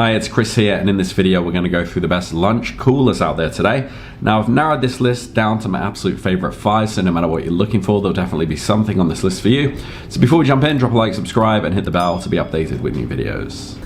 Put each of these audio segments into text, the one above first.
Hi, it's Chris here, and in this video we're going to go through the best lunch coolers out there today. Now I've narrowed this list down to my absolute favorite 5, so no matter what you're looking for, there'll definitely be something on this list for you. So before we jump in, drop a like, subscribe, and hit the bell to be updated with new videos.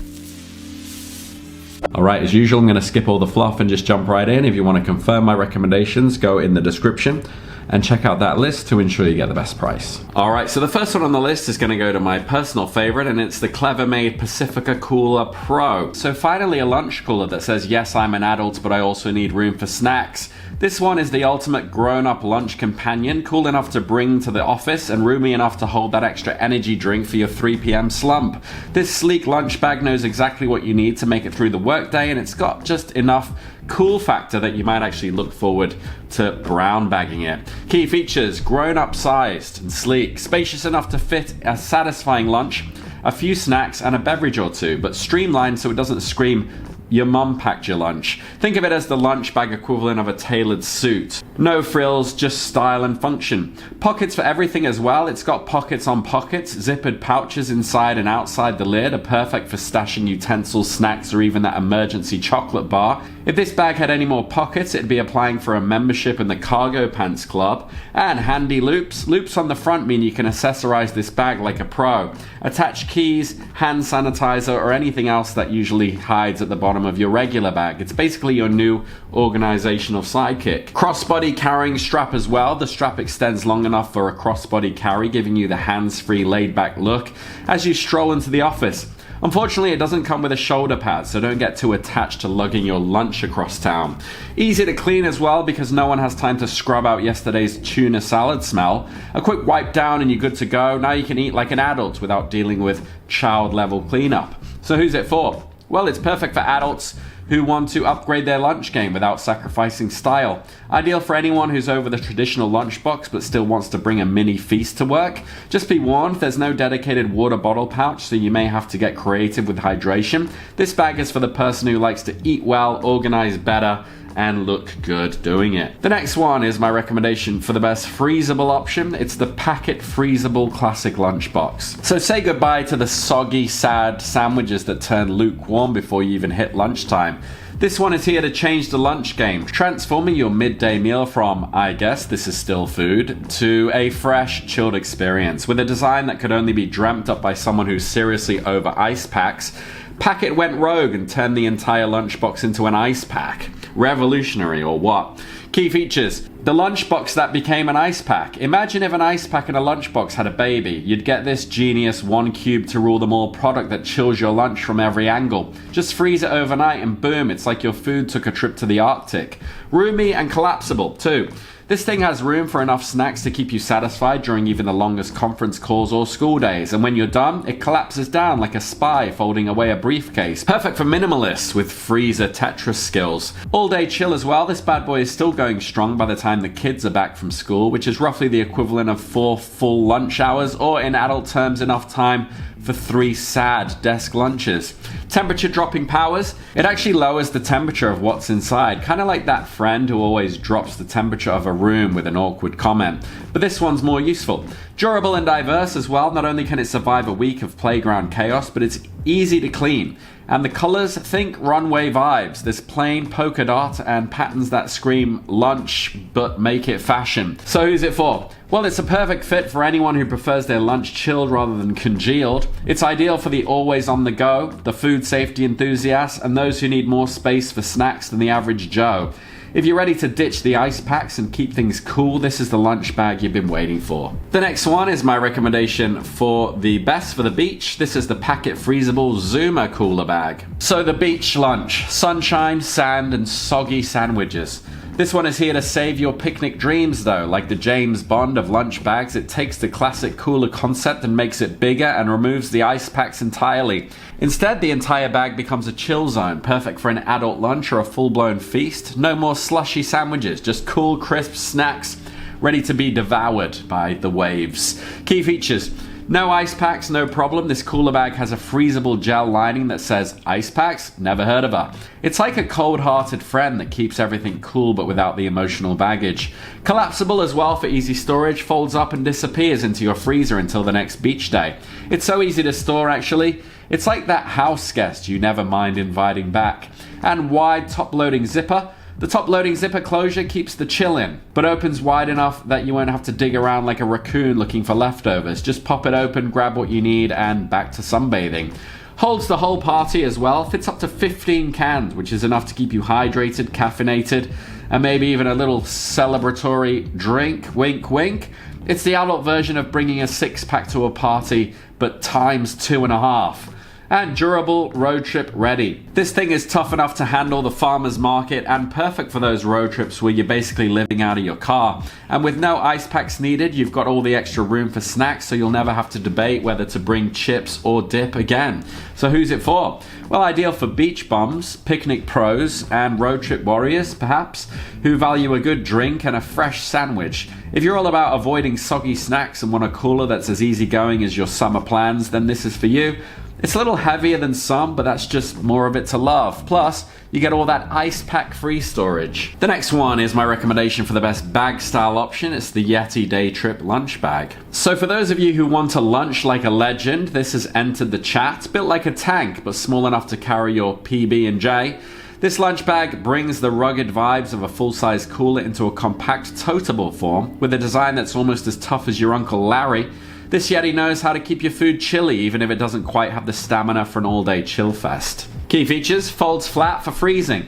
Alright, as usual, I'm going to skip all the fluff and just jump right in. If you want to confirm my recommendations, go in the description and check out that list to ensure you get the best price. Alright, so the first one on the list is going to go to my personal favorite, and it's the clever made Pacifica Cooler Pro. So finally a lunch cooler that says, yes, I'm an adult, but I also need room for snacks. This one is the ultimate grown-up lunch companion, cool enough to bring to the office and roomy enough to hold that extra energy drink for your 3 p.m. slump. This sleek lunch bag knows exactly what you need to make it through the workday, and it's got just enough cool factor that you might actually look forward to brown bagging it. Key features: grown-up sized and sleek, spacious enough to fit a satisfying lunch, a few snacks and a beverage or two, but streamlined so it doesn't scream your mum packed your lunch. Think of it as the lunch bag equivalent of a tailored suit. No frills, just style and function. Pockets for everything as well. It's got pockets on pockets. Zippered pouches inside and outside the lid are perfect for stashing utensils, snacks, or even that emergency chocolate bar. If this bag had any more pockets, it'd be applying for a membership in the Cargo Pants Club. And handy loops. Loops on the front mean you can accessorize this bag like a pro. Attach keys, hand sanitizer, or anything else that usually hides at the bottom of your regular bag. It's basically your new organizational sidekick. Crossbody carrying strap as well. The strap extends long enough for a crossbody carry, giving you the hands-free laid-back look as you stroll into the office. Unfortunately, it doesn't come with a shoulder pad, so don't get too attached to lugging your lunch across town. Easy to clean as well, because no one has time to scrub out yesterday's tuna salad smell. A quick wipe down and you're good to go. Now you can eat like an adult without dealing with child-level cleanup. So who's it for? Well, it's perfect for adults who want to upgrade their lunch game without sacrificing style. Ideal for anyone who's over the traditional lunchbox but still wants to bring a mini feast to work. Just be warned, there's no dedicated water bottle pouch, so you may have to get creative with hydration. This bag is for the person who likes to eat well, organize better, and look good doing it. The next one is my recommendation for the best freezable option. It's the Packet Freezable Classic Lunchbox. So say goodbye to the soggy, sad sandwiches that turn lukewarm before you even hit lunchtime. This one is here to change the lunch game, transforming your midday meal from, I guess this is still food, to a fresh, chilled experience. With a design that could only be dreamt up by someone who's seriously over ice packs, Packet went rogue and turned the entire lunchbox into an ice pack. Revolutionary, or what? Key features: the lunchbox that became an ice pack. Imagine if an ice pack and a lunchbox had a baby. You'd get this genius one cube to rule them all product that chills your lunch from every angle. Just freeze it overnight and boom, it's like your food took a trip to the Arctic. Roomy and collapsible too. This thing has room for enough snacks to keep you satisfied during even the longest conference calls or school days, and when you're done, it collapses down like a spy folding away a briefcase. Perfect for minimalists with freezer Tetris skills. All day chill as well. This bad boy is still going strong by the time the kids are back from school, which is roughly the equivalent of 4 full lunch hours, or in adult terms, enough time for 3 sad desk lunches. Temperature dropping powers. It actually lowers the temperature of what's inside, kind of like that friend who always drops the temperature of a room with an awkward comment. But this one's more useful. Durable and diverse as well. Not only can it survive a week of playground chaos, but it's easy to clean. And the colors, think runway vibes. This plain polka dot and patterns that scream lunch but make it fashion. So who's it for? Well, it's a perfect fit for anyone who prefers their lunch chilled rather than congealed. It's ideal for the always on the go, the food safety enthusiasts, and those who need more space for snacks than the average Joe. If you're ready to ditch the ice packs and keep things cool, this is the lunch bag you've been waiting for. The next one is my recommendation for the best for the beach. This is the Packet Freezable Zuma Cooler Bag. So the beach lunch, sunshine, sand, and soggy sandwiches. This one is here to save your picnic dreams though. Like the James Bond of lunch bags, it takes the classic cooler concept and makes it bigger and removes the ice packs entirely. Instead, the entire bag becomes a chill zone, perfect for an adult lunch or a full-blown feast. No more slushy sandwiches, just cool, crisp snacks ready to be devoured by the waves. Key features: no ice packs, no problem. This cooler bag has a freezable gel lining that says ice packs? Never heard of her. It's like a cold-hearted friend that keeps everything cool but without the emotional baggage. Collapsible as well for easy storage, folds up and disappears into your freezer until the next beach day. It's so easy to store actually. It's like that house guest you never mind inviting back. And wide top-loading zipper. The top-loading zipper closure keeps the chill in, but opens wide enough that you won't have to dig around like a raccoon looking for leftovers. Just pop it open, grab what you need, and back to sunbathing. Holds the whole party as well, fits up to 15 cans, which is enough to keep you hydrated, caffeinated, and maybe even a little celebratory drink, wink wink. It's the adult version of bringing a 6-pack to a party, but times 2.5. And durable, road trip ready. This thing is tough enough to handle the farmer's market and perfect for those road trips where you're basically living out of your car. And with no ice packs needed, you've got all the extra room for snacks, so you'll never have to debate whether to bring chips or dip again. So who's it for? Well, ideal for beach bums, picnic pros, and road trip warriors, perhaps, who value a good drink and a fresh sandwich. If you're all about avoiding soggy snacks and want a cooler that's as easygoing as your summer plans, then this is for you. It's a little heavier than some, but that's just more of it to love. Plus, you get all that ice pack free storage. The next one is my recommendation for the best bag style option. It's the Yeti Day Trip lunch bag. So for those of you who want to lunch like a legend, this has entered the chat. Built like a tank, but small enough to carry your PB&J. This lunch bag brings the rugged vibes of a full-size cooler into a compact toteable form with a design that's almost as tough as your Uncle Larry. This Yeti knows how to keep your food chilly even if it doesn't quite have the stamina for an all-day chill fest. Key features: folds flat for freezing.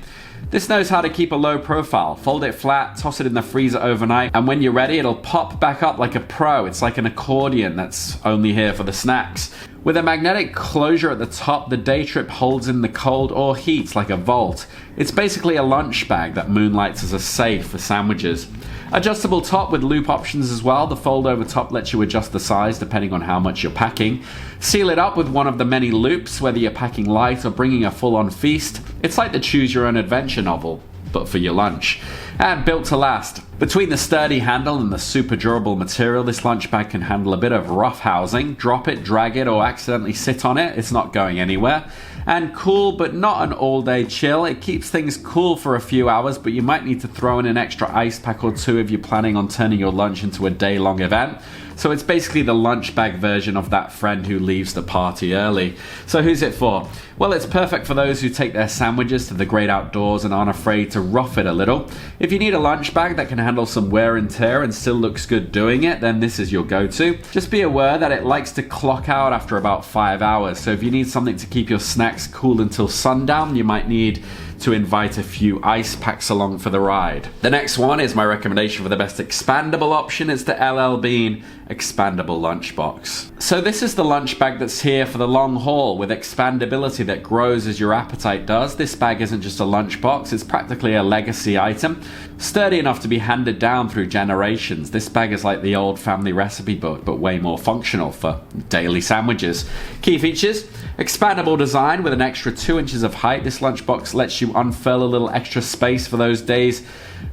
This knows how to keep a low profile. Fold it flat, toss it in the freezer overnight, and when you're ready, it'll pop back up like a pro. It's like an accordion that's only here for the snacks. With a magnetic closure at the top, the Day Trip holds in the cold or heat like a vault. It's basically a lunch bag that moonlights as a safe for sandwiches. Adjustable top with loop options as well. The fold over top lets you adjust the size depending on how much you're packing. Seal it up with one of the many loops, whether you're packing light or bringing a full-on feast. It's like the choose your own adventure novel, but for your lunch. And built to last. Between the sturdy handle and the super durable material, this lunch bag can handle a bit of rough housing. Drop it, drag it, or accidentally sit on it. It's not going anywhere. And cool, but not an all-day chill. It keeps things cool for a few hours, but you might need to throw in an extra ice pack or two if you're planning on turning your lunch into a day-long event. So it's basically the lunch bag version of that friend who leaves the party early. So who's it for? Well, it's perfect for those who take their sandwiches to the great outdoors and aren't afraid to rough it a little. If you need a lunch bag that can handle some wear and tear and still looks good doing it, then this is your go-to. Just be aware that it likes to clock out after about 5 hours. So if you need something to keep your snacks cool until sundown, you might need to invite a few ice packs along for the ride. The next one is my recommendation for the best expandable option. It's the Bean Expandable lunchbox. So this is the lunch bag that's here for the long haul with expandability that grows as your appetite does. This bag isn't just a lunchbox, it's practically a legacy item. Sturdy enough to be handed down through generations. This bag is like the old family recipe book, but way more functional for daily sandwiches. Key features: expandable design with an extra 2 inches of height. This lunchbox lets you unfurl a little extra space for those days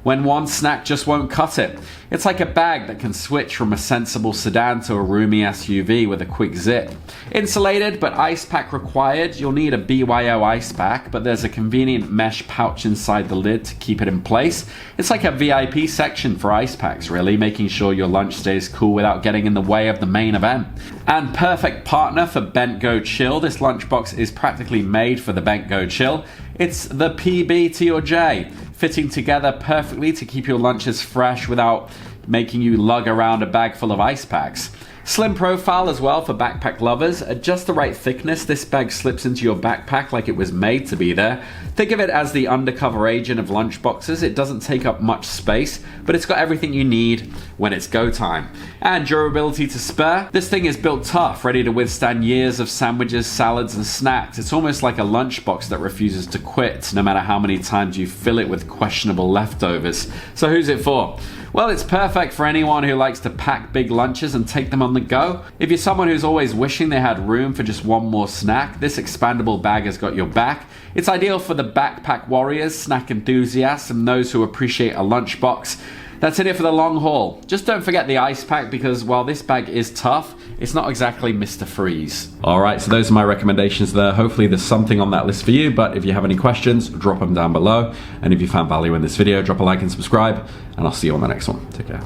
when one snack just won't cut it. It's like a bag that can switch from a sensible sedan to a roomy SUV with a quick zip. Insulated, but ice pack required. You'll need a BYO ice pack, but there's a convenient mesh pouch inside the lid to keep it in place. It's like a VIP section for ice packs, really, making sure your lunch stays cool without getting in the way of the main event. And perfect partner for Bent Go Chill. This lunchbox is practically made for the Bent Go Chill. It's the PB to your J, fitting together perfectly to keep your lunches fresh without making you lug around a bag full of ice packs. Slim profile as well for backpack lovers. At just the right thickness, this bag slips into your backpack like it was made to be there. Think of it as the undercover agent of lunchboxes. It doesn't take up much space, but it's got everything you need when it's go time. And durability to spare. This thing is built tough, ready to withstand years of sandwiches, salads, and snacks. It's almost like a lunchbox that refuses to quit, no matter how many times you fill it with questionable leftovers. So who's it for? Well, it's perfect for anyone who likes to pack big lunches and take them on the go. If you're someone who's always wishing they had room for just one more snack, this expandable bag has got your back. It's ideal for the backpack warriors, snack enthusiasts, and those who appreciate a lunchbox that's in it for the long haul. Just don't forget the ice pack, because while this bag is tough, it's not exactly Mr. Freeze. Alright, so those are my recommendations there. Hopefully there's something on that list for you, but if you have any questions, drop them down below. And if you found value in this video, drop a like and subscribe, and I'll see you on the next one. Take care.